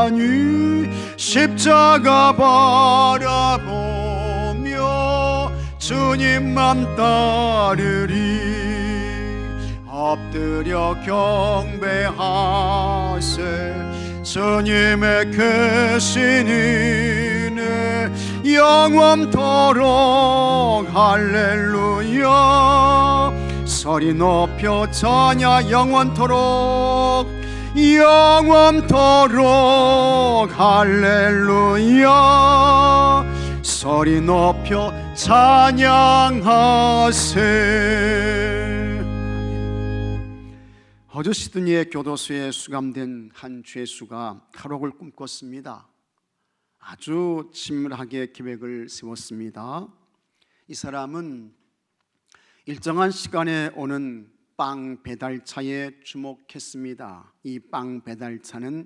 하니 십자가 바라보며 주님만 따르리. 엎드려 경배하세 주님의 크신 은혜 영원토록 할렐루야. 소리 높여 찬양 영원토록 영원토록 할렐루야. 소리 높여 찬양하세. 호주 시드니의 교도소에 수감된 한 죄수가 탈옥을 꿈꿨습니다. 아주 친밀하게 계획을 세웠습니다. 이 사람은 일정한 시간에 오는 빵 배달차에 주목했습니다. 이 빵 배달차는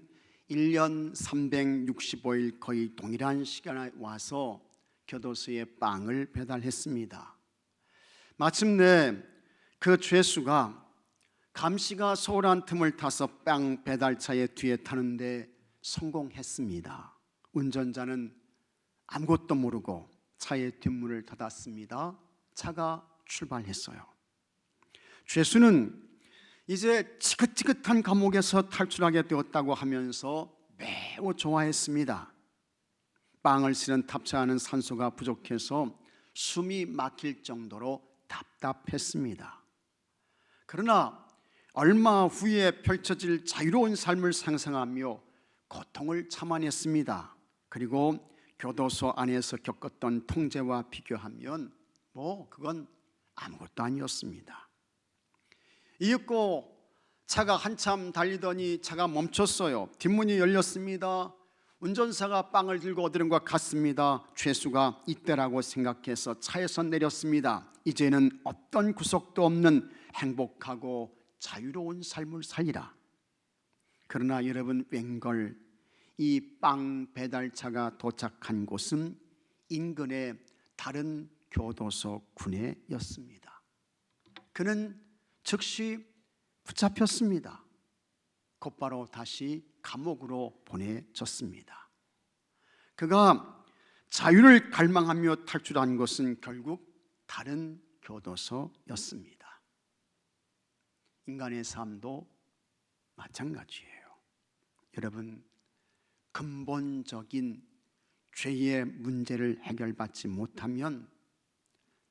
1년 365일 거의 동일한 시간에 와서 교도소에 빵을 배달했습니다. 마침내 그 죄수가 감시가 소홀한 틈을 타서 빵 배달차의 뒤에 타는데 성공했습니다. 운전자는 아무것도 모르고 차의 뒷문을 닫았습니다. 차가 출발했어요. 죄수는 이제 지긋지긋한 감옥에서 탈출하게 되었다고 하면서 매우 좋아했습니다. 빵을 실은 탑차 안은 산소가 부족해서 숨이 막힐 정도로 답답했습니다. 그러나 얼마 후에 펼쳐질 자유로운 삶을 상상하며 고통을 참아냈습니다. 그리고 교도소 안에서 겪었던 통제와 비교하면 그건 아무것도 아니었습니다. 이윽고 차가 한참 달리더니 차가 멈췄어요. 뒷문이 열렸습니다. 운전사가 빵을 들고 어디론가 갔습니다. 죄수가 이때라고 생각해서 차에서 내렸습니다. 이제는 어떤 구속도 없는 행복하고 자유로운 삶을 살리라. 그러나 여러분, 웬걸 이 빵 배달차가 도착한 곳은 인근의 다른 교도소 군에였습니다. 그는 즉시 붙잡혔습니다. 곧바로 다시 감옥으로 보내졌습니다. 그가 자유를 갈망하며 탈출한 것은 결국 다른 교도소였습니다. 인간의 삶도 마찬가지예요. 여러분, 근본적인 죄의 문제를 해결받지 못하면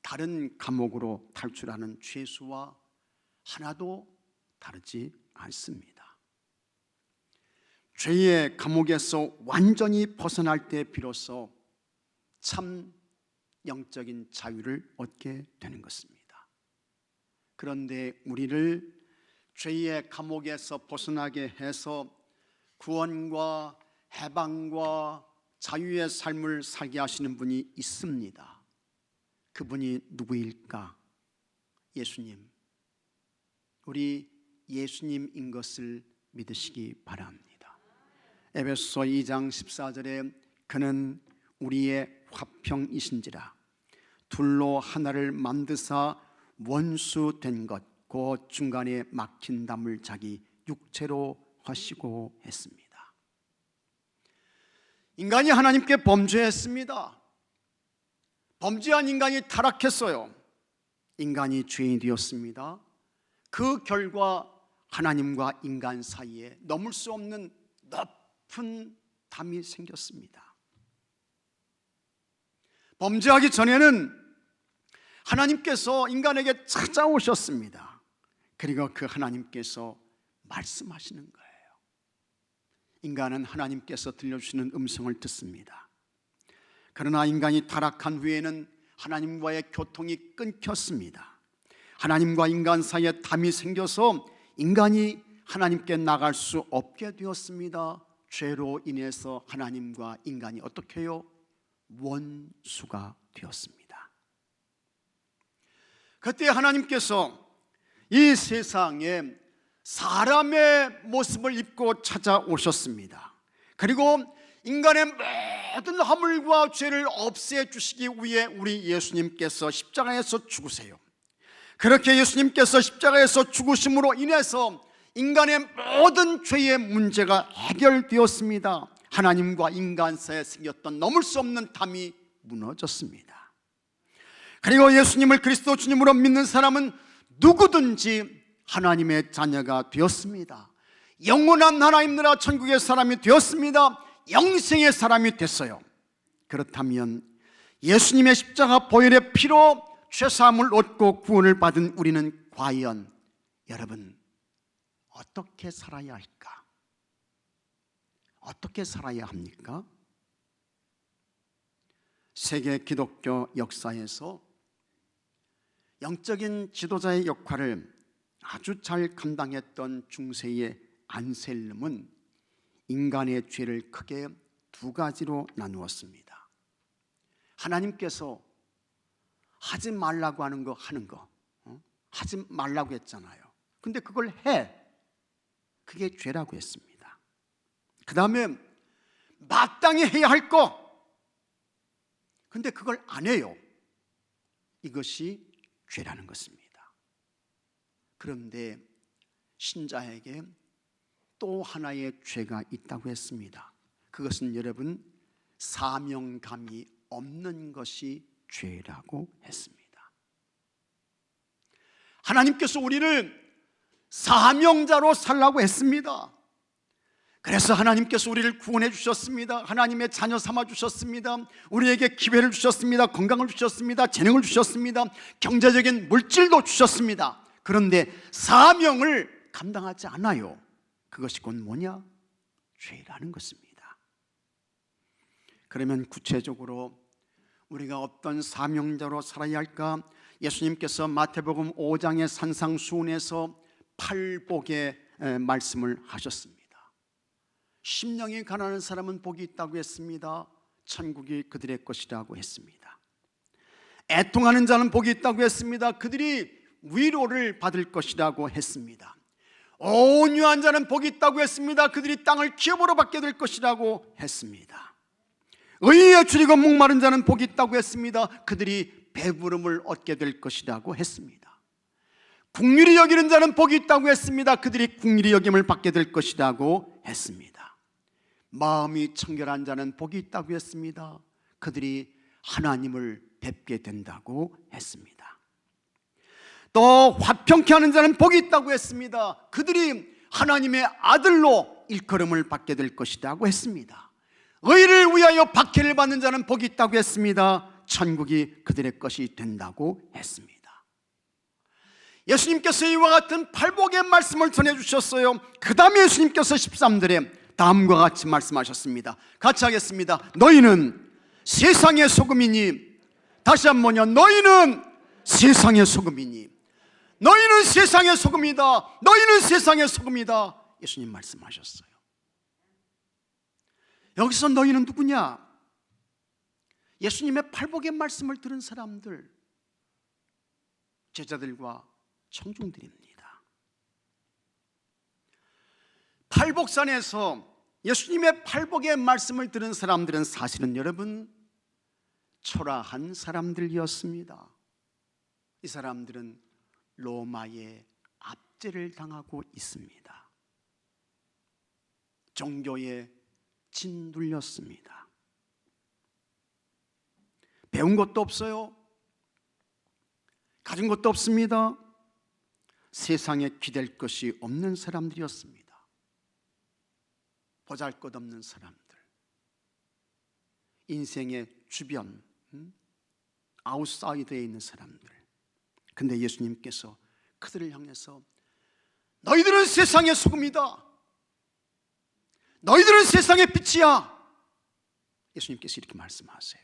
다른 감옥으로 탈출하는 죄수와 하나도 다르지 않습니다. 죄의 감옥에서 완전히 벗어날 때 비로소 참 영적인 자유를 얻게 되는 것입니다. 그런데 우리를 죄의 감옥에서 벗어나게 해서 구원과 해방과 자유의 삶을 살게 하시는 분이 있습니다. 그분이 누구일까? 예수님. 우리 예수님인 것을 믿으시기 바랍니다. 에베소서 2장 14절에 그는 우리의 화평이신지라 둘로 하나를 만드사 원수 된 것 곧 중간에 막힌 담을 자기 육체로 하시고 했습니다. 인간이 하나님께 범죄했습니다. 범죄한 인간이 타락했어요. 인간이 죄인이 되었습니다. 그 결과 하나님과 인간 사이에 넘을 수 없는 높은 담이 생겼습니다. 범죄하기 전에는 하나님께서 인간에게 찾아오셨습니다. 그리고 그 하나님께서 말씀하시는 거예요. 인간은 하나님께서 들려주시는 음성을 듣습니다. 그러나 인간이 타락한 후에는 하나님과의 교통이 끊겼습니다. 하나님과 인간 사이에 담이 생겨서 인간이 하나님께 나갈 수 없게 되었습니다. 죄로 인해서 하나님과 인간이 어떻게 해요? 원수가 되었습니다. 그때 하나님께서 이 세상에 사람의 모습을 입고 찾아오셨습니다. 그리고 인간의 모든 허물과 죄를 없애주시기 위해 우리 예수님께서 십자가에서 죽으세요. 그렇게 예수님께서 십자가에서 죽으심으로 인해서 인간의 모든 죄의 문제가 해결되었습니다. 하나님과 인간 사이에 생겼던 넘을 수 없는 담이 무너졌습니다. 그리고 예수님을 그리스도 주님으로 믿는 사람은 누구든지 하나님의 자녀가 되었습니다. 영원한 하나님 나라 천국의 사람이 되었습니다. 영생의 사람이 됐어요. 그렇다면 예수님의 십자가 보혈의 피로 죄사함을 얻고 구원을 받은 우리는 과연 여러분 어떻게 살아야 할까? 어떻게 살아야 합니까? 세계 기독교 역사에서 영적인 지도자의 역할을 아주 잘 감당했던 중세의 안셀름은 인간의 죄를 크게 두 가지로 나누었습니다. 하나님께서 하지 말라고 하는 거 하는 거, 하지 말라고 했잖아요. 근데 그걸 해. 그게 죄라고 했습니다. 그 다음에 마땅히 해야 할 거, 근데 그걸 안 해요. 이것이 죄라는 것입니다. 그런데 신자에게 또 하나의 죄가 있다고 했습니다. 그것은 여러분 사명감이 없는 것이 죄라고 했습니다. 하나님께서 우리를 사명자로 살라고 했습니다. 그래서 하나님께서 우리를 구원해 주셨습니다. 하나님의 자녀 삼아 주셨습니다. 우리에게 기회를 주셨습니다. 건강을 주셨습니다. 재능을 주셨습니다. 경제적인 물질도 주셨습니다. 그런데 사명을 감당하지 않아요. 그것이 곧 뭐냐? 죄라는 것입니다. 그러면 구체적으로 우리가 어떤 사명자로 살아야 할까? 예수님께서 마태복음 5장의 산상수훈에서 팔복의 말씀을 하셨습니다. 심령이 가난한 사람은 복이 있다고 했습니다. 천국이 그들의 것이라고 했습니다. 애통하는 자는 복이 있다고 했습니다. 그들이 위로를 받을 것이라고 했습니다. 온유한 자는 복이 있다고 했습니다. 그들이 땅을 기업으로 받게 될 것이라고 했습니다. 의에 줄이고 목마른 자는 복이 있다고 했습니다. 그들이 배부름을 얻게 될 것이라고 했습니다. 긍휼히 여기는 자는 복이 있다고 했습니다. 그들이 긍휼히 여김을 받게 될 것이라고 했습니다. 마음이 청결한 자는 복이 있다고 했습니다. 그들이 하나님을 뵙게 된다고 했습니다. 또 화평케 하는 자는 복이 있다고 했습니다. 그들이 하나님의 아들로 일컬음을 받게 될 것이라고 했습니다. 의를 위하여 박해를 받는 자는 복이 있다고 했습니다. 천국이 그들의 것이 된다고 했습니다. 예수님께서 이와 같은 팔복의 말씀을 전해주셨어요. 그 다음에 예수님께서 13절에 다음과 같이 말씀하셨습니다. 같이 하겠습니다. 너희는 세상의 소금이니, 다시 한번요, 너희는 세상의 소금이니, 너희는 세상의 소금이다, 너희는 세상의 소금이다. 예수님 말씀하셨어요. 여기서 너희는 누구냐? 예수님의 팔복의 말씀을 들은 사람들, 제자들과 청중들입니다. 팔복산에서 예수님의 팔복의 말씀을 들은 사람들은 사실은 여러분 초라한 사람들이었습니다. 이 사람들은 로마의 압제를 당하고 있습니다. 종교에 짓눌렸습니다. 배운 것도 없어요. 가진 것도 없습니다. 세상에 기댈 것이 없는 사람들이었습니다. 보잘것없는 사람들, 인생의 주변, 아웃사이드에 있는 사람들. 근데 예수님께서 그들을 향해서 너희들은 세상의 소금이다, 너희들은 세상의 빛이야. 예수님께서 이렇게 말씀하세요.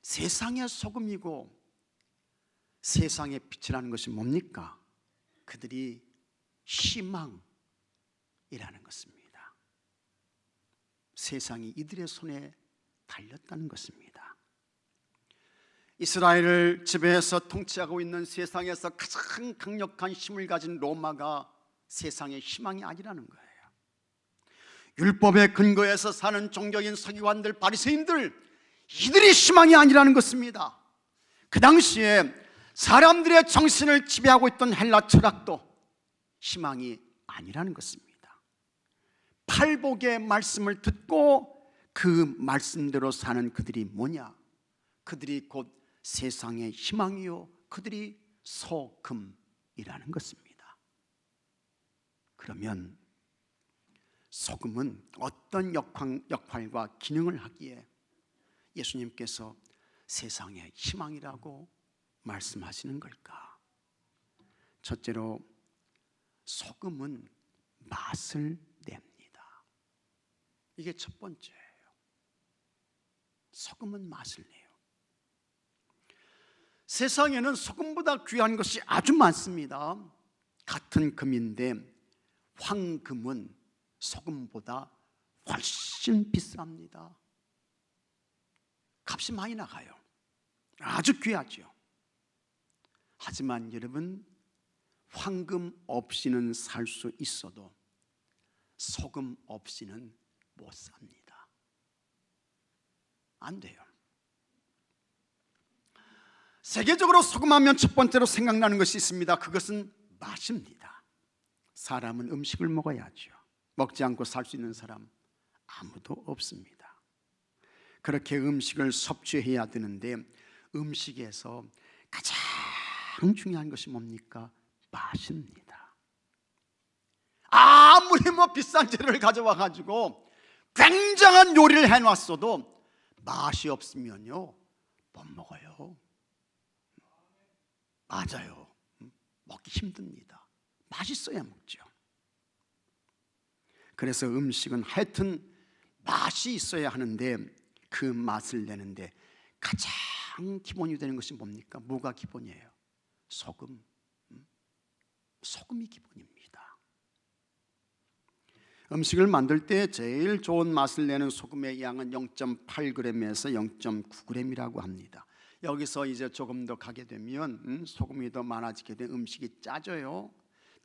세상의 소금이고 세상의 빛이라는 것이 뭡니까? 그들이 희망이라는 것입니다. 세상이 이들의 손에 달렸다는 것입니다. 이스라엘을 지배해서 통치하고 있는 세상에서 가장 강력한 힘을 가진 로마가 세상의 희망이 아니라는 거예요. 율법의 근거에서 사는 종교인 서기관들, 바리새인들, 이들이 희망이 아니라는 것입니다. 그 당시에 사람들의 정신을 지배하고 있던 헬라 철학도 희망이 아니라는 것입니다. 팔복의 말씀을 듣고 그 말씀대로 사는 그들이 뭐냐? 그들이 곧 세상의 희망이요, 그들이 소금이라는 것입니다. 그러면 소금은 어떤 역할과 기능을 하기에 예수님께서 세상의 희망이라고 말씀하시는 걸까? 첫째로 소금은 맛을 냅니다. 이게 첫 번째예요. 소금은 맛을 내요. 세상에는 소금보다 귀한 것이 아주 많습니다. 같은 금인데 황금은 소금보다 훨씬 비쌉니다. 값이 많이 나가요. 아주 귀하죠. 하지만 여러분, 황금 없이는 살 수 있어도 소금 없이는 못 삽니다. 안 돼요. 세계적으로 소금하면 첫 번째로 생각나는 것이 있습니다. 그것은 맛입니다. 사람은 음식을 먹어야죠. 먹지 않고 살 수 있는 사람 아무도 없습니다. 그렇게 음식을 섭취해야 되는데 음식에서 가장 중요한 것이 뭡니까? 맛입니다. 아무리 비싼 재료를 가져와 가지고 굉장한 요리를 해놨어도 맛이 없으면요 못 먹어요. 맞아요. 먹기 힘듭니다. 맛있어야 먹죠. 그래서 음식은 하여튼 맛이 있어야 하는데 그 맛을 내는데 가장 기본이 되는 것이 뭡니까? 뭐가 기본이에요? 소금. 소금이 기본입니다. 음식을 만들 때 제일 좋은 맛을 내는 소금의 양은 0.8g에서 0.9g이라고 합니다. 여기서 이제 조금 더 가게 되면 소금이 더 많아지게 되면 음식이 짜져요.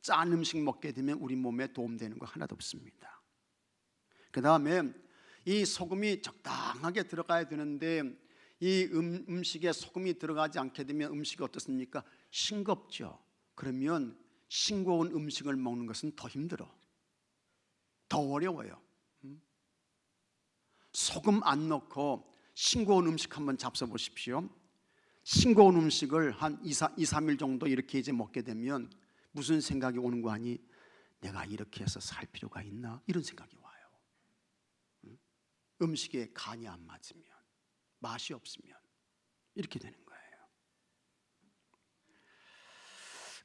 짠 음식 먹게 되면 우리 몸에 도움되는 거 하나도 없습니다. 그 다음에 이 소금이 적당하게 들어가야 되는데 이 음식에 소금이 들어가지 않게 되면 음식이 어떻습니까? 싱겁죠. 그러면 싱거운 음식을 먹는 것은 더 힘들어. 더 어려워요. 소금 안 넣고 싱거운 음식 한번 잡숴 보십시오. 싱거운 음식을 한 2-3일 정도 이렇게 이제 먹게 되면 무슨 생각이 오는 거 아니? 내가 이렇게 해서 살 필요가 있나? 이런 생각이 와요. 음식에 간이 안 맞으면, 맛이 없으면 이렇게 되는 거예요.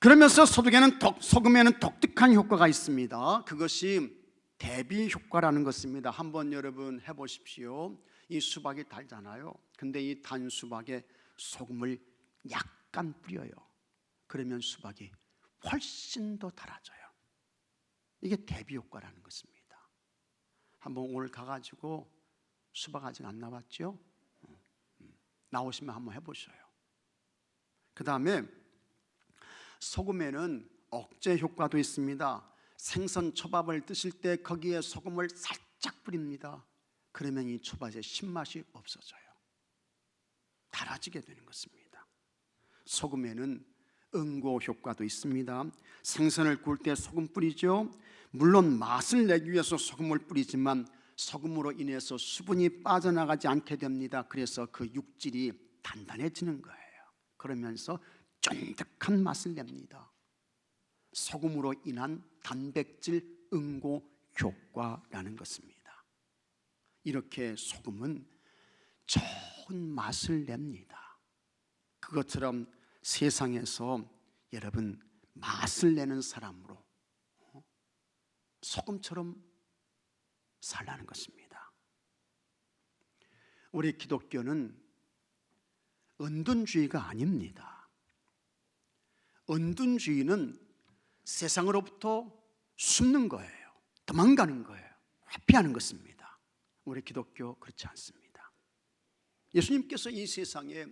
그러면서 소금에는 독특한 효과가 있습니다. 그것이 대비 효과라는 것입니다. 한번 여러분 해보십시오. 이 수박이 달잖아요. 근데 이 단 수박에 소금을 약간 뿌려요. 그러면 수박이 훨씬 더 달아져요. 이게 대비 효과라는 것입니다. 한번 오늘 가가지고 수박 아직 안 나왔죠? 나오시면 한번 해보셔요. 그 다음에 소금에는 억제 효과도 있습니다. 생선 초밥을 드실 때 거기에 소금을 살짝 뿌립니다. 그러면 이 초밥의 신맛이 없어져요. 달아지게 되는 것입니다. 소금에는 응고 효과도 있습니다. 생선을 구울 때 소금 뿌리죠. 물론 맛을 내기 위해서 소금을 뿌리지만 소금으로 인해서 수분이 빠져나가지 않게 됩니다. 그래서 그 육질이 단단해지는 거예요. 그러면서 쫀득한 맛을 냅니다. 소금으로 인한 단백질 응고 효과라는 것입니다. 이렇게 소금은 좋은 맛을 냅니다. 그것처럼 세상에서 여러분 맛을 내는 사람으로 소금처럼 살라는 것입니다. 우리 기독교는 은둔주의가 아닙니다. 은둔주의는 세상으로부터 숨는 거예요. 도망가는 거예요. 회피하는 것입니다. 우리 기독교 그렇지 않습니다. 예수님께서 이 세상에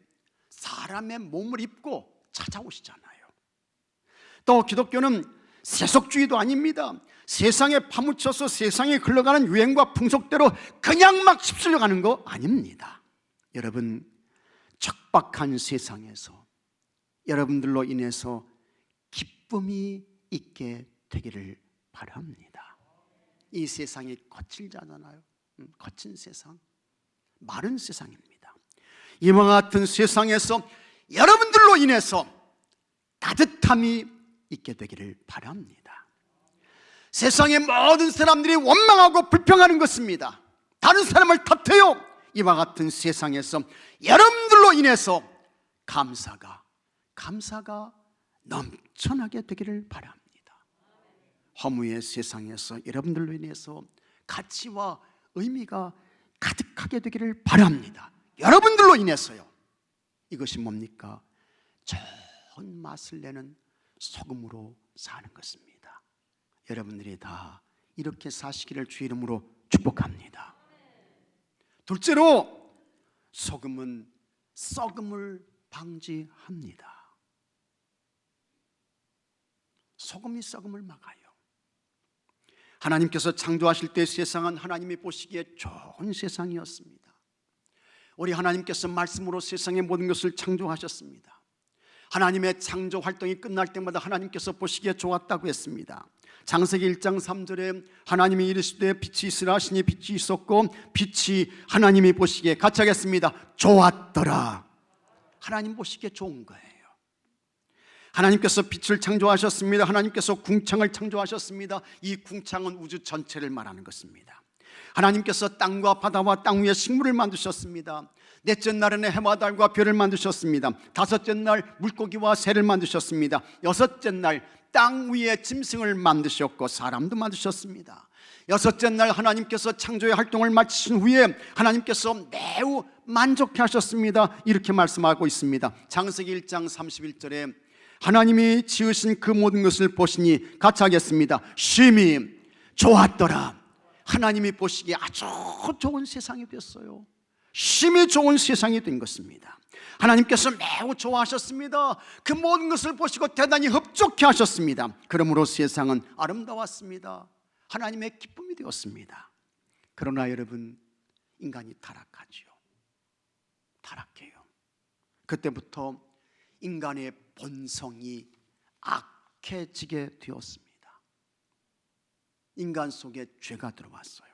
사람의 몸을 입고 찾아오시잖아요. 또 기독교는 세속주의도 아닙니다. 세상에 파묻혀서 세상에 흘러가는 유행과 풍속대로 그냥 막 휩쓸려 가는 거 아닙니다. 여러분, 척박한 세상에서 여러분들로 인해서 기쁨이 있게 되기를 바랍니다. 이 세상이 거칠잖아요. 거친 세상, 마른 세상입니다. 이와 같은 세상에서 여러분들로 인해서 따뜻함이 있게 되기를 바랍니다. 세상의 모든 사람들이 원망하고 불평하는 것입니다. 다른 사람을 탓해요. 이와 같은 세상에서 여러분들로 인해서 감사가 넘쳐나게 되기를 바랍니다. 허무의 세상에서 여러분들로 인해서 가치와 의미가 가득하게 되기를 바랍니다. 여러분들로 인해서요. 이것이 뭡니까? 좋은 맛을 내는 소금으로 사는 것입니다. 여러분들이 다 이렇게 사시기를 주 이름으로 축복합니다. 둘째로, 소금은 썩음을 방지합니다. 소금이 썩음을 막아요. 하나님께서 창조하실 때 세상은 하나님이 보시기에 좋은 세상이었습니다. 우리 하나님께서 말씀으로 세상의 모든 것을 창조하셨습니다. 하나님의 창조 활동이 끝날 때마다 하나님께서 보시기에 좋았다고 했습니다. 창세기 1장 3절에 하나님이 이르시되 빛이 있으라 하시니 빛이 있었고 빛이 하나님이 보시기에 같이 하겠습니다. 좋았더라. 하나님 보시기에 좋은 거예요. 하나님께서 빛을 창조하셨습니다. 하나님께서 궁창을 창조하셨습니다. 이 궁창은 우주 전체를 말하는 것입니다. 하나님께서 땅과 바다와 땅 위에 식물을 만드셨습니다. 넷째 날에는 해와 달과 별을 만드셨습니다. 다섯째 날 물고기와 새를 만드셨습니다. 여섯째 날 땅 위에 짐승을 만드셨고 사람도 만드셨습니다. 여섯째 날 하나님께서 창조의 활동을 마치신 후에 하나님께서 매우 만족해 하셨습니다. 이렇게 말씀하고 있습니다. 창세기 1장 31절에 하나님이 지으신 그 모든 것을 보시니 같이 하겠습니다. 심히 좋았더라. 하나님이 보시기에 아주 좋은 세상이 됐어요. 심히 좋은 세상이 된 것입니다. 하나님께서 매우 좋아하셨습니다. 그 모든 것을 보시고 대단히 흡족해 하셨습니다. 그러므로 세상은 아름다웠습니다. 하나님의 기쁨이 되었습니다. 그러나 여러분, 인간이 타락하죠. 타락해요. 그때부터 인간의 본성이 악해지게 되었습니다. 인간 속에 죄가 들어왔어요.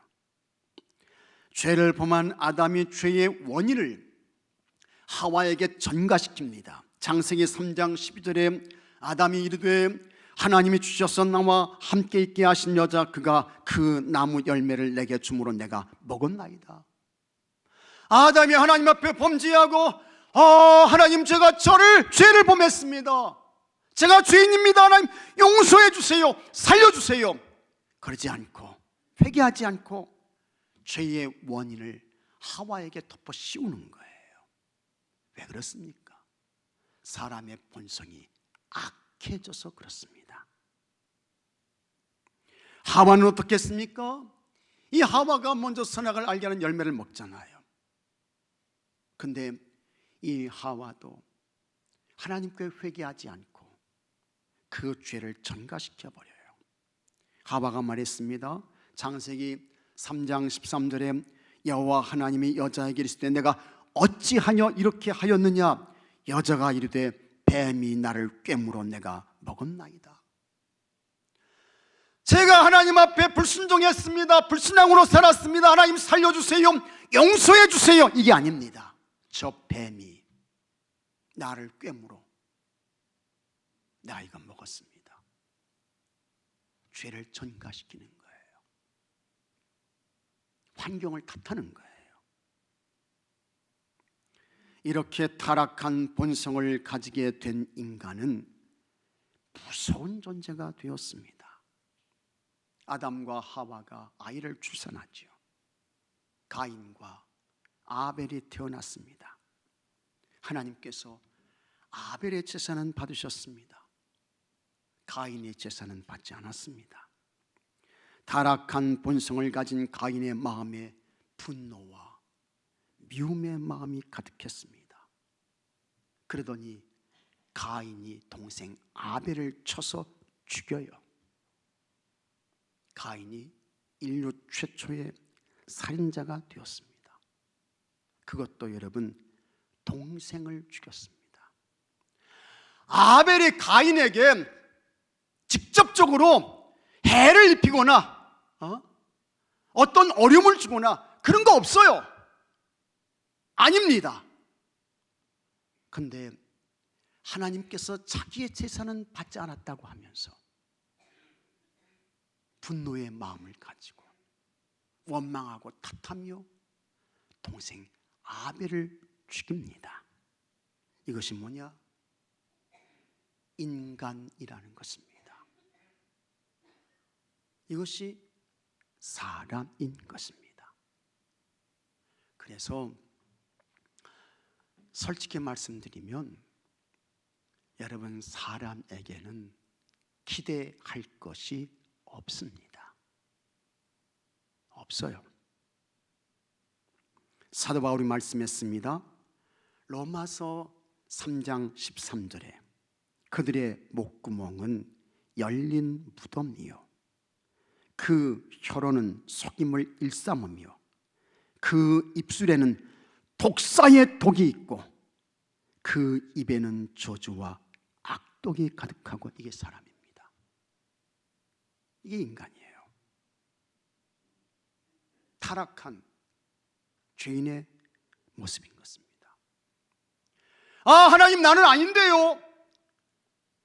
죄를 범한 아담이 죄의 원인을 하와에게 전가시킵니다. 창세기 3장 12절에 아담이 이르되 하나님이 주셔서 나와 함께 있게 하신 여자 그가 그 나무 열매를 내게 주므로 내가 먹었나이다. 아담이 하나님 앞에 범죄하고 하나님 제가 죄를 범했습니다. 제가 죄인입니다. 하나님 용서해 주세요. 살려주세요. 그러지 않고 회개하지 않고 죄의 원인을 하와에게 덮어 씌우는 거예요. 왜 그렇습니까? 사람의 본성이 악해져서 그렇습니다. 하와는 어떻게 했습니까? 이 하와가 먼저 선악을 알게 하는 열매를 먹잖아요. 근데 이 하와도 하나님께 회개하지 않고 그 죄를 전가시켜 버려요. 하와가 말했습니다. 창세기 3장 13절에 여호와 하나님이 여자에게 이르시되 내가 어찌하여 이렇게 하였느냐? 여자가 이르되 뱀이 나를 꿰물어 내가 먹었나이다. 제가 하나님 앞에 불순종했습니다. 불순항으로 살았습니다. 하나님 살려주세요. 용서해 주세요. 이게 아닙니다. 저 뱀이 나를 꿰물어 내가 이거 먹었습니다. 죄를 전가시키는 거예요. 환경을 탓하는 거예요. 이렇게 타락한 본성을 가지게 된 인간은 무서운 존재가 되었습니다. 아담과 하와가 아이를 출산하지요. 가인과 아벨이 태어났습니다. 하나님께서 아벨의 제사는 받으셨습니다. 가인의 제사는 받지 않았습니다. 타락한 본성을 가진 가인의 마음에 분노와 미움의 마음이 가득했습니다. 그러더니 가인이 동생 아벨을 쳐서 죽여요. 가인이 인류 최초의 살인자가 되었습니다. 그것도 여러분 동생을 죽였습니다. 아벨이 가인에게 직접적으로 해를 입히거나 어떤 어려움을 주거나 그런 거 없어요. 아닙니다. 근데 하나님께서 자기의 제사는 받지 않았다고 하면서 분노의 마음을 가지고 원망하고 탓하며 동생 아벨을 죽입니다. 이것이 뭐냐? 인간이라는 것입니다. 이것이 사람인 것입니다. 그래서 솔직히 말씀드리면 여러분, 사람에게는 기대할 것이 없습니다. 없어요. 사도 바울이 말씀했습니다. 로마서 3장 13절에 그들의 목구멍은 열린 무덤이요 그 혀로는 속임을 일삼으며 그 입술에는 독사의 독이 있고 그 입에는 저주와 악독이 가득하고, 이게 사람입니다. 이게 인간이에요. 타락한 죄인의 모습인 것입니다. 아, 하나님, 나는 아닌데요.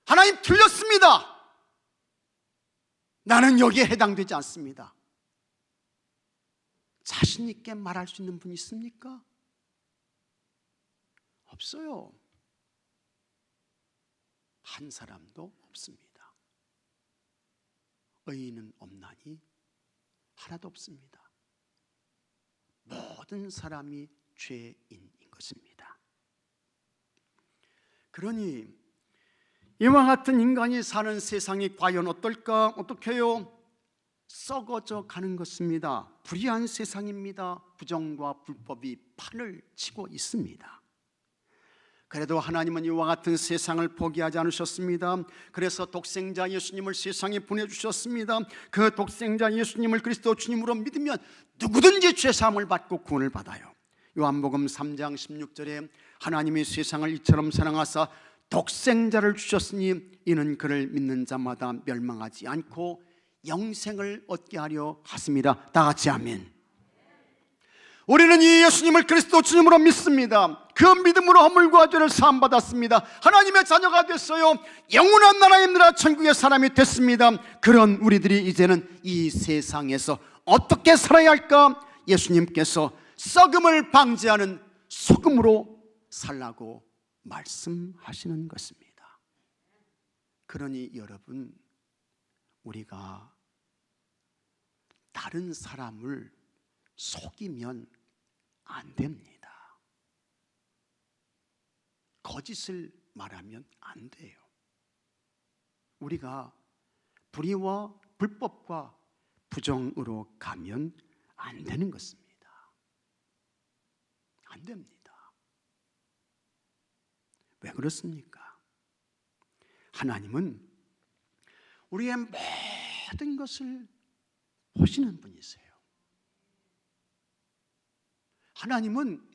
하나님, 틀렸습니다. 나는 여기에 해당되지 않습니다. 자신 있게 말할 수 있는 분이 있습니까? 없어요. 한 사람도 없습니다. 의인은 없나니 하나도 없습니다. 모든 사람이 죄인인 것입니다. 그러니 이와 같은 인간이 사는 세상이 과연 어떨까? 어떻게요? 썩어져 가는 것입니다. 불의한 세상입니다. 부정과 불법이 판을 치고 있습니다. 그래도 하나님은 이와 같은 세상을 포기하지 않으셨습니다. 그래서 독생자 예수님을 세상에 보내주셨습니다. 그 독생자 예수님을 그리스도 주님으로 믿으면 누구든지 죄사함을 받고 구원을 받아요. 요한복음 3장 16절에 하나님이 세상을 이처럼 사랑하사 독생자를 주셨으니 이는 그를 믿는 자마다 멸망하지 않고 영생을 얻게 하려 하심이라. 다 같이 아멘. 우리는 이 예수님을 그리스도 주님으로 믿습니다. 그 믿음으로 허물과 죄를 사함받았습니다. 하나님의 자녀가 됐어요. 영원한 나라의 나라 천국의 사람이 됐습니다. 그런 우리들이 이제는 이 세상에서 어떻게 살아야 할까? 예수님께서 썩음을 방지하는 소금으로 살라고 말씀하시는 것입니다. 그러니 여러분, 우리가 다른 사람을 속이면 안 됩니다. 거짓을 말하면 안 돼요. 우리가 불의와 불법과 부정으로 가면 안 되는 것입니다. 안 됩니다. 왜 그렇습니까? 하나님은 우리의 모든 것을 보시는 분이세요. 하나님은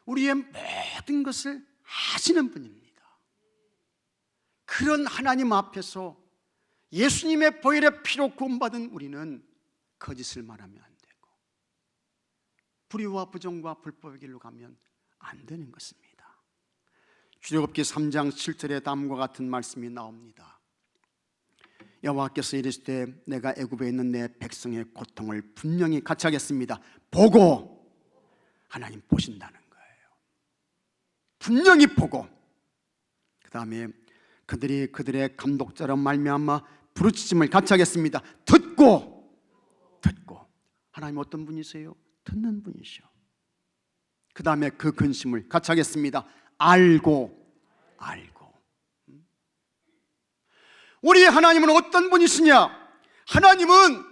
우리의 모든 것을 아시는 분입니다. 그런 하나님 앞에서 예수님의 보혈의 피로 구원받은 우리는 거짓을 말하면 안 되고 불의와 부정과 불법의 길로 가면 안 되는 것입니다. 출애굽기 3장 7절에 다음과 같은 말씀이 나옵니다. 여호와께서 이르시되 내가 애굽에 있는 내 백성의 고통을 분명히 같이 하겠습니다. 보고, 하나님 보신다는 거예요. 분명히 보고, 그 다음에 그들이 그들의 감독자로 말미암아 부르짖음을 같이 하겠습니다. 듣고. 하나님 어떤 분이세요? 듣는 분이시오. 그 다음에 그 근심을 같이 하겠습니다. 알고. 우리 하나님은 어떤 분이시냐? 하나님은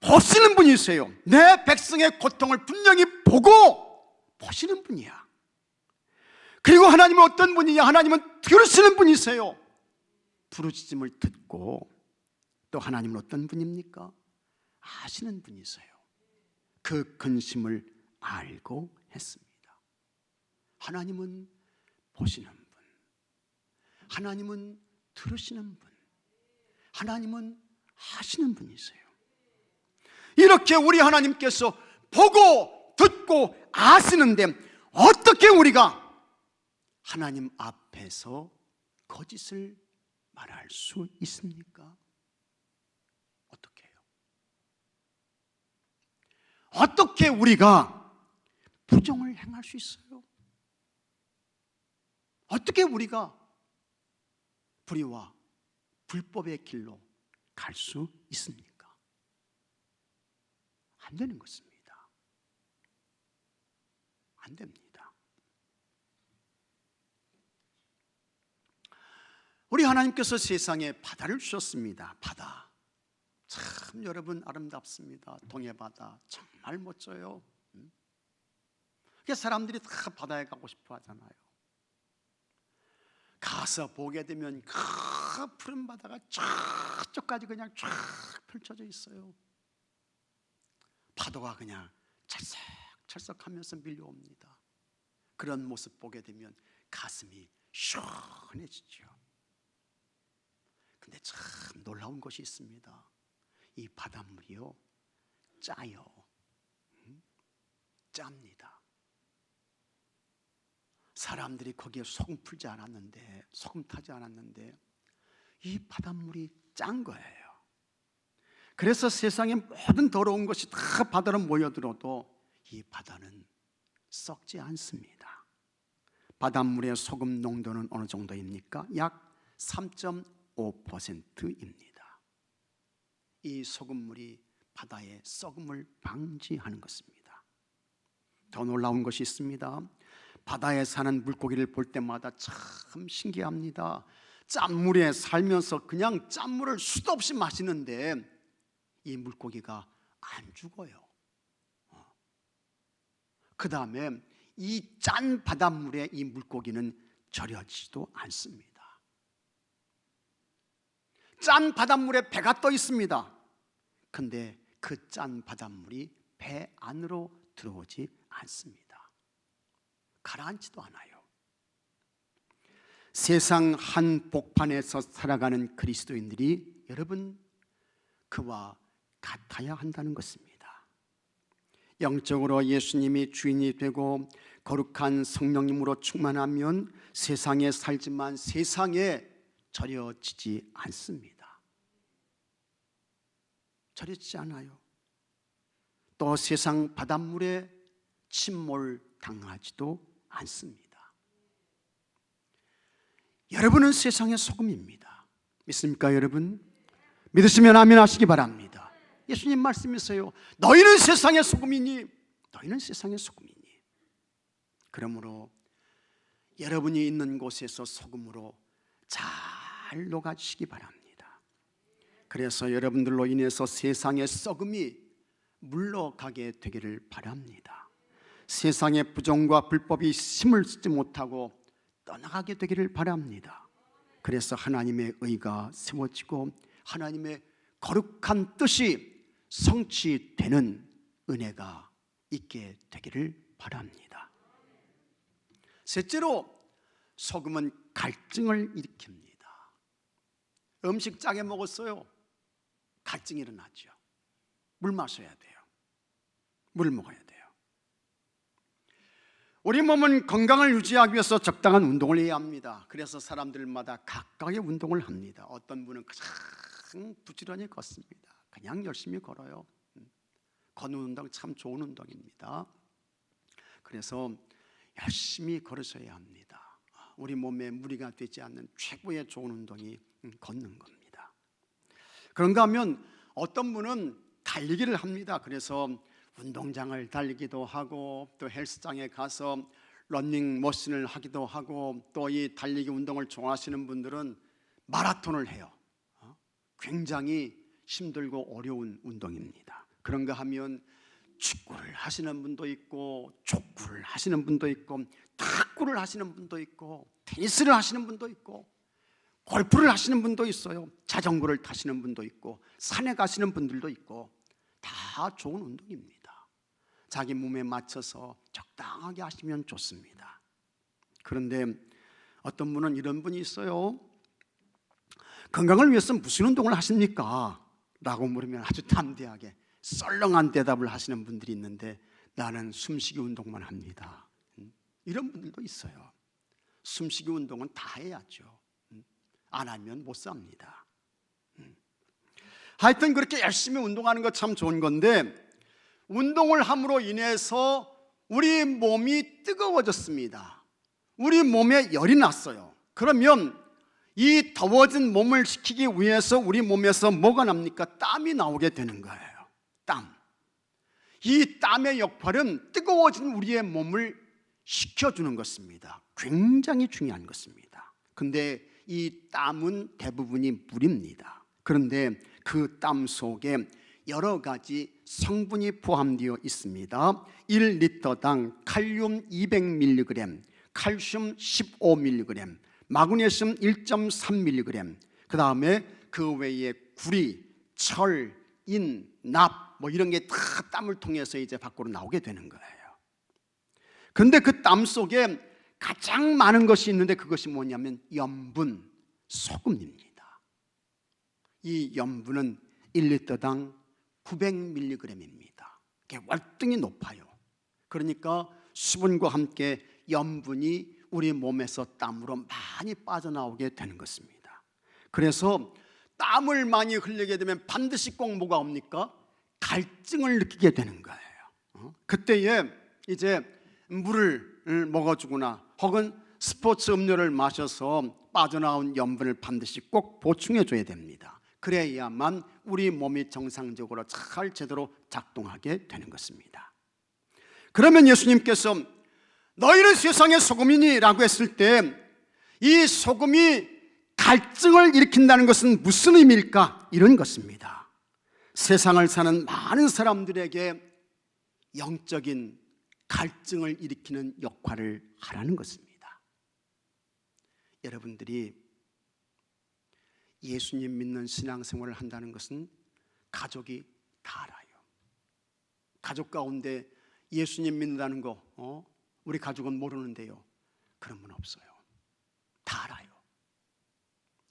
보시는 분이세요. 내 백성의 고통을 분명히 보고 보시는 분이야. 그리고 하나님은 어떤 분이냐? 하나님은 들으시는 분이세요. 부르짖음을 듣고, 또 하나님은 어떤 분입니까? 아시는 분이세요. 그 근심을 알고 했습니다. 하나님은 보시는 분, 하나님은 들으시는 분, 하나님은 아시는 분이세요. 이렇게 우리 하나님께서 보고 듣고 아시는데 어떻게 우리가 하나님 앞에서 거짓을 말할 수 있습니까? 어떻게 해요? 어떻게 우리가 부정을 행할 수 있어요? 어떻게 우리가 불의와 불법의 길로 갈 수 있습니까? 안 되는 것입니다. 안 됩니다. 우리 하나님께서 세상에 바다를 주셨습니다. 바다 참 여러분 아름답습니다. 동해바다 정말 멋져요. 그래서 사람들이 다 바다에 가고 싶어 하잖아요. 가서 보게 되면 그 푸른 바다가 저쪽까지 그냥 쫙 펼쳐져 있어요. 파도가 그냥 찰싹찰싹하면서 밀려옵니다. 그런 모습 보게 되면 가슴이 시원해지죠. 근데 참 놀라운 것이 있습니다. 이 바닷물이요 짜요. 짭니다. 사람들이 거기에 소금 풀지 않았는데, 소금 타지 않았는데 이 바닷물이 짠 거예요. 그래서 세상의 모든 더러운 것이 다 바다로 모여들어도 이 바다는 썩지 않습니다. 바닷물의 소금 농도는 어느 정도입니까? 약 3.5%입니다. 이 소금물이 바다의 썩음을 방지하는 것입니다. 더 놀라운 것이 있습니다. 바다에 사는 물고기를 볼 때마다 참 신기합니다. 짠물에 살면서 그냥 짠물을 수도 없이 마시는데 이 물고기가 안 죽어요. 그 다음에 이 짠 바닷물에 이 물고기는 절여지지도 않습니다. 짠 바닷물에 배가 떠 있습니다. 근데 그 짠 바닷물이 배 안으로 들어오지 않습니다. 가라앉지도 않아요. 세상 한복판에서 살아가는 그리스도인들이 여러분 그와 같아야 한다는 것입니다. 영적으로 예수님이 주인이 되고 거룩한 성령님으로 충만하면 세상에 살지만 세상에 절여지지 않습니다. 절여지지 않아요. 또 세상 바닷물에 침몰당하지도 않습니다. 여러분은 세상의 소금입니다. 믿습니까 여러분? 믿으시면 아멘 하시기 바랍니다. 예수님 말씀이세요. 너희는 세상의 소금이니, 너희는 세상의 소금이니. 그러므로 여러분이 있는 곳에서 소금으로 잘 녹아지시기 바랍니다. 그래서 여러분들로 인해서 세상의 썩음이 물러가게 되기를 바랍니다. 세상의 부정과 불법이 힘을 쓰지 못하고 떠나가게 되기를 바랍니다. 그래서 하나님의 의가 세워지고 하나님의 거룩한 뜻이 성취되는 은혜가 있게 되기를 바랍니다. 셋째로 소금은 갈증을 일으킵니다. 음식 짜게 먹었어요. 갈증이 일어나죠. 물 마셔야 돼요. 물 먹어야 돼요. 우리 몸은 건강을 유지하기 위해서 적당한 운동을 해야 합니다. 그래서 사람들마다 각각의 운동을 합니다. 어떤 분은 그냥 부지런히 걷습니다. 그냥 열심히 걸어요. 걷는 운동 참 좋은 운동입니다. 그래서 열심히 걸으셔야 합니다. 우리 몸에 무리가 되지 않는 최고의 좋은 운동이 걷는 겁니다. 그런가 하면 어떤 분은 달리기를 합니다. 그래서 운동장을 달리기도 하고 또 헬스장에 가서 러닝머신을 하기도 하고 또 이 달리기 운동을 좋아하시는 분들은 마라톤을 해요. 굉장히 힘들고 어려운 운동입니다. 그런가 하면 축구를 하시는 분도 있고 족구를 하시는 분도 있고 탁구를 하시는 분도 있고 테니스를 하시는 분도 있고 골프를 하시는 분도 있어요. 자전거를 타시는 분도 있고 산에 가시는 분들도 있고 다 좋은 운동입니다. 자기 몸에 맞춰서 적당하게 하시면 좋습니다. 그런데 어떤 분은 이런 분이 있어요. 건강을 위해서 무슨 운동을 하십니까? 라고 물으면 아주 담대하게 썰렁한 대답을 하시는 분들이 있는데 나는 숨쉬기 운동만 합니다. 이런 분들도 있어요. 숨쉬기 운동은 다 해야죠. 안 하면 못 삽니다. 하여튼 그렇게 열심히 운동하는 거 참 좋은 건데, 운동을 함으로 인해서 우리 몸이 뜨거워졌습니다. 우리 몸에 열이 났어요. 그러면 이 더워진 몸을 식히기 위해서 우리 몸에서 뭐가 납니까? 땀이 나오게 되는 거예요. 땀. 이 땀의 역할은 뜨거워진 우리의 몸을 식혀주는 것입니다. 굉장히 중요한 것입니다. 근데 이 땀은 대부분이 물입니다. 그런데 그 땀 속에 여러 가지 성분이 포함되어 있습니다. 1리터당 칼륨 200mg, 칼슘 15mg, 마그네슘 1.3mg, 그 다음에 그 외에 구리, 철, 인, 납 뭐 이런 게 다 땀을 통해서 이제 밖으로 나오게 되는 거예요. 그런데 그 땀 속에 가장 많은 것이 있는데 그것이 뭐냐면 염분, 소금입니다. 이 염분은 1리터당 900mg입니다. 이게 월등히 높아요. 그러니까 수분과 함께 염분이 우리 몸에서 땀으로 많이 빠져나오게 되는 것입니다. 그래서 땀을 많이 흘리게 되면 반드시 꼭 뭐가 옵니까? 갈증을 느끼게 되는 거예요. 그때에 이제 물을 먹어주거나 혹은 스포츠 음료를 마셔서 빠져나온 염분을 반드시 꼭 보충해 줘야 됩니다. 그래야만 우리 몸이 정상적으로 잘 제대로 작동하게 되는 것입니다. 그러면 예수님께서 너희는 세상의 소금이니 라고 했을 때 이 소금이 갈증을 일으킨다는 것은 무슨 의미일까? 이런 것입니다. 세상을 사는 많은 사람들에게 영적인 갈증을 일으키는 역할을 하라는 것입니다. 여러분들이 예수님 믿는 신앙생활을 한다는 것은 가족이 다 알아요. 가족 가운데 예수님 믿는다는 거 우리 가족은 모르는데요, 그런 분 없어요. 다 알아요.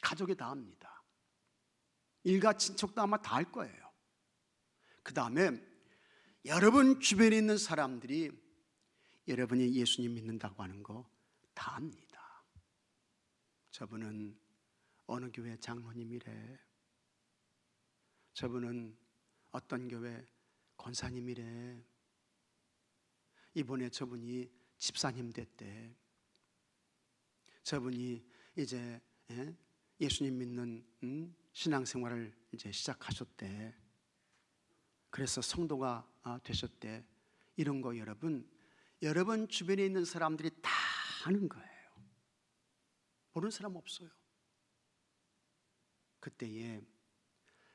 가족이 다 압니다. 일가 친척도 아마 다 알 거예요. 그 다음에 여러분 주변에 있는 사람들이 여러분이 예수님 믿는다고 하는 거 다 압니다. 저분은 어느 교회 장로님이래, 저분은 어떤 교회 권사님이래, 이번에 저분이 집사님 됐대, 저분이 이제 예수님 믿는 신앙생활을 이제 시작하셨대, 그래서 성도가 되셨대. 이런 거 여러분 주변에 있는 사람들이 다 아는 거예요. 모르는 사람 없어요. 그때에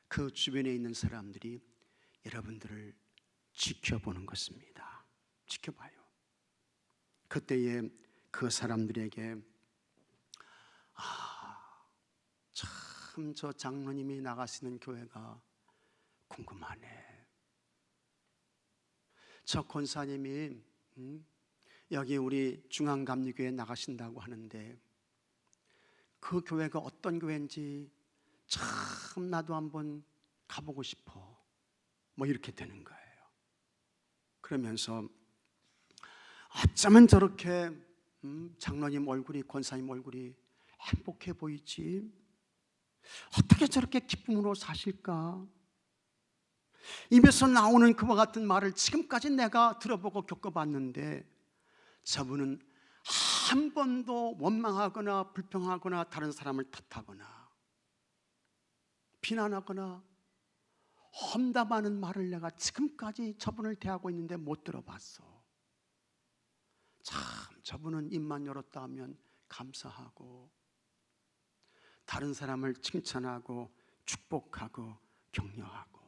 그 주변에 있는 사람들이 여러분들을 지켜보는 것입니다. 지켜봐요. 그때에 그 사람들에게 참 저 장로님이 나가시는 교회가 궁금하네, 저 권사님이 여기 우리 중앙감리교회 나가신다고 하는데 그 교회가 어떤 교회인지 참 나도 한번 가보고 싶어, 뭐 이렇게 되는 거예요. 그러면서 어쩌면 저렇게 장로님 얼굴이, 권사님 얼굴이 행복해 보이지, 어떻게 저렇게 기쁨으로 사실까, 입에서 나오는 그와 같은 말을 지금까지 내가 들어보고 겪어봤는데 저분은 한 번도 원망하거나 불평하거나 다른 사람을 탓하거나 비난하거나 험담하는 말을 내가 지금까지 저분을 대하고 있는데 못 들어봤어. 참 저분은 입만 열었다 하면 감사하고 다른 사람을 칭찬하고 축복하고 격려하고,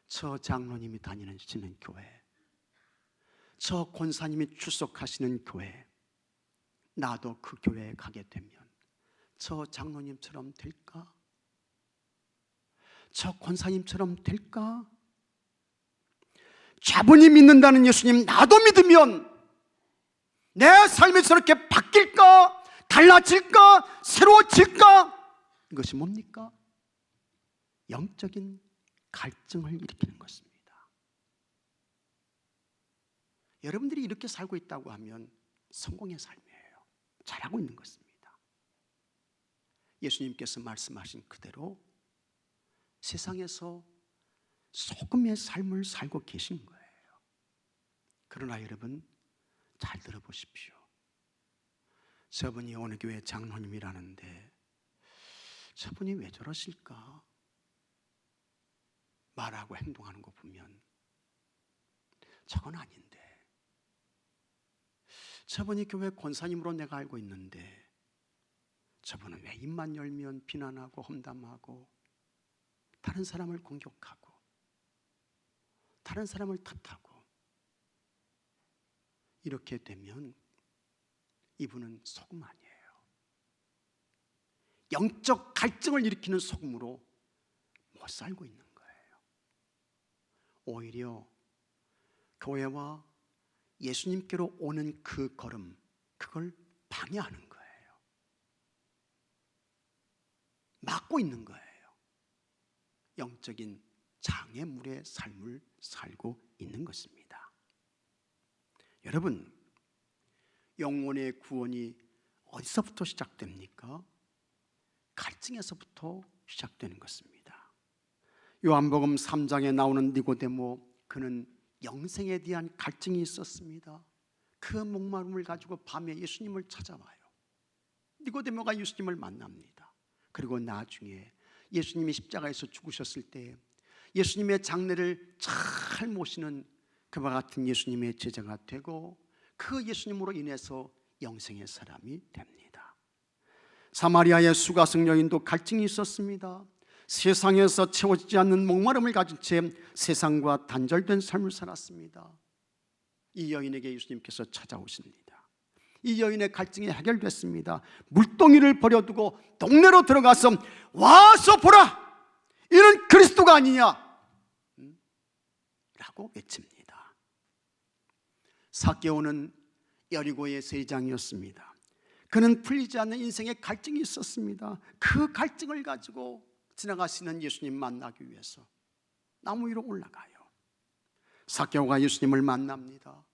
저 장로님이 다니시는 교회, 저 권사님이 출석하시는 교회, 나도 그 교회에 가게 되면 저 장로님처럼 될까? 저 권사님처럼 될까? 저분이 믿는다는 예수님 나도 믿으면 내 삶이 저렇게 바뀔까? 달라질까? 새로워질까? 이것이 뭡니까? 영적인 갈증을 일으키는 것입니다. 여러분들이 이렇게 살고 있다고 하면 성공의 삶이에요. 잘하고 있는 것입니다. 예수님께서 말씀하신 그대로 세상에서 소금의 삶을 살고 계신 거예요. 그러나 여러분 잘 들어보십시오. 저분이 어느 교회 장로님이라는데 저분이 왜 저러실까? 말하고 행동하는 거 보면 저건 아닌데, 저분이 교회 권사님으로 내가 알고 있는데 저분은 왜 입만 열면 비난하고 험담하고 다른 사람을 공격하고 다른 사람을 탓하고, 이렇게 되면 이분은 소금 아니에요. 영적 갈증을 일으키는 소금으로 못 살고 있는 거예요. 오히려 교회와 예수님께로 오는 그 걸음, 그걸 방해하는 거예요. 막고 있는 거예요. 영적인 장애물의 삶을 살고 있는 것입니다. 여러분, 영혼의 구원이 어디서부터 시작됩니까? 갈증에서부터 시작되는 것입니다. 요한복음 3장에 나오는 니고데모, 그는 영생에 대한 갈증이 있었습니다. 그 목마름을 가지고 밤에 예수님을 찾아와요. 니고데모가 예수님을 만납니다. 그리고 나중에 예수님이 십자가에서 죽으셨을 때 예수님의 장례를 잘 모시는 그와 같은 예수님의 제자가 되고, 그 예수님으로 인해서 영생의 사람이 됩니다. 사마리아의 수가성 여인도 갈증이 있었습니다. 세상에서 채워지지 않는 목마름을 가진 채 세상과 단절된 삶을 살았습니다. 이 여인에게 예수님께서 찾아오십니다. 이 여인의 갈증이 해결됐습니다. 물동이를 버려두고 동네로 들어가서 와서 보라! 이는 그리스도가 아니냐? 라고 외칩니다. 삭개오는 여리고의 세장이었습니다. 그는 풀리지 않는 인생의 갈증이 있었습니다. 그 갈증을 가지고 지나가시는 예수님 만나기 위해서 나무 위로 올라가요. 삭개오가 예수님을 만납니다.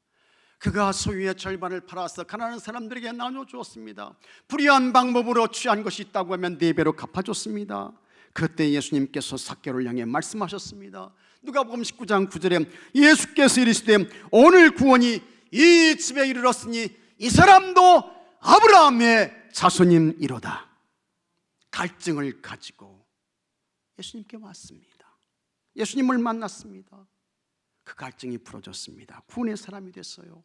그가 소유의 절반을 팔아서 가난한 사람들에게 나눠주었습니다. 불의한 방법으로 취한 것이 있다고 하면 4배로 갚아줬습니다. 그때 예수님께서 삭개오를 향해 말씀하셨습니다. 누가복음 19장 9절에 예수께서 이르시되 오늘 구원이 이 집에 이르렀으니 이 사람도 아브라함의 자손임이로다. 갈증을 가지고 예수님께 왔습니다. 예수님을 만났습니다. 그 갈증이 풀어졌습니다. 구원의 사람이 됐어요.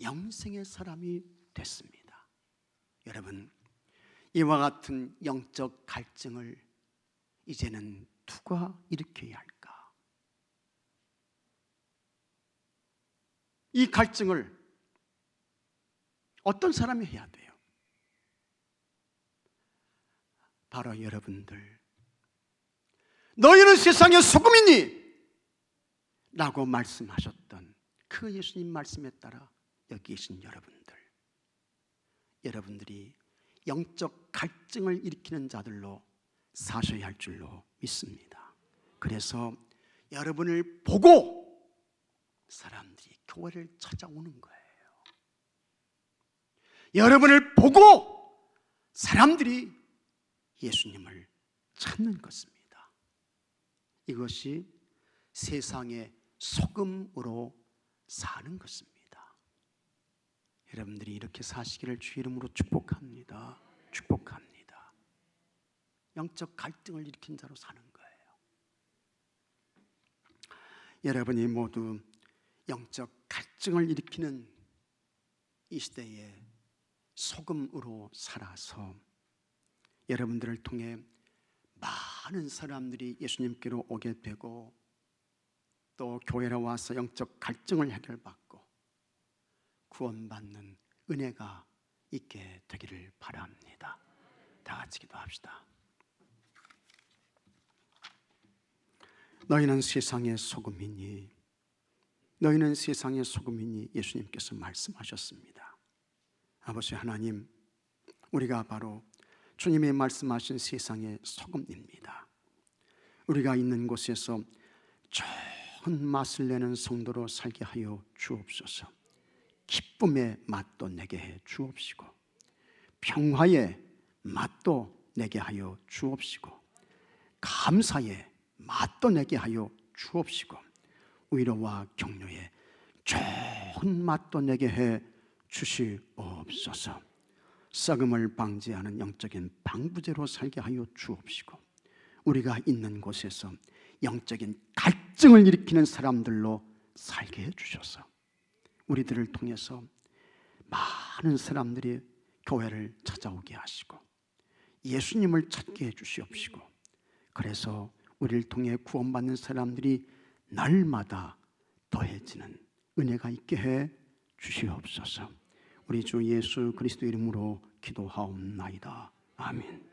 영생의 사람이 됐습니다. 여러분, 이와 같은 영적 갈증을 이제는 누가 일으켜야 할까? 이 갈증을 어떤 사람이 해야 돼요? 바로 여러분들. 너희는 세상의 소금이니 라고 말씀하셨던 그 예수님 말씀에 따라 여기 계신 여러분들이 영적 갈증을 일으키는 자들로 사셔야 할 줄로 믿습니다. 그래서 여러분을 보고 사람들이 교회를 찾아오는 거예요. 여러분을 보고 사람들이 예수님을 찾는 것입니다. 이것이 세상의 소금으로 사는 것입니다. 여러분들이 이렇게 사시기를 주 이름으로 축복합니다. 축복합니다. 영적 갈등을 일으킨 자로 사는 거예요. 여러분이 모두 영적 갈증을 일으키는 이 시대에 소금으로 살아서 여러분들을 통해 많은 사람들이 예수님께로 오게 되고 또 교회로 와서 영적 갈증을 해결받고 구원받는 은혜가 있게 되기를 바랍니다. 다 같이 기도합시다. 너희는 세상의 소금이니 너희는 세상의 소금이니 예수님께서 말씀하셨습니다. 아버지 하나님, 우리가 바로 주님이 말씀하신 세상의 소금입니다. 우리가 있는 곳에서 좋은 맛을 내는 성도로 살게 하여 주옵소서. 기쁨의 맛도 내게 해 주옵시고 평화의 맛도 내게 하여 주옵시고 감사의 맛도 내게 하여 주옵시고 위로와 격려의 좋은 맛도 내게 해 주시옵소서. 썩음을 방지하는 영적인 방부제로 살게 하여 주옵시고 우리가 있는 곳에서 영적인 갈증을 일으키는 사람들로 살게 해 주셔서 우리들을 통해서 많은 사람들이 교회를 찾아오게 하시고 예수님을 찾게 해 주시옵시고 그래서 우리를 통해 구원받는 사람들이 날마다 더해지는 은혜가 있게 해 주시옵소서. 우리 주 예수 그리스도 이름으로 기도하옵나이다. 아멘.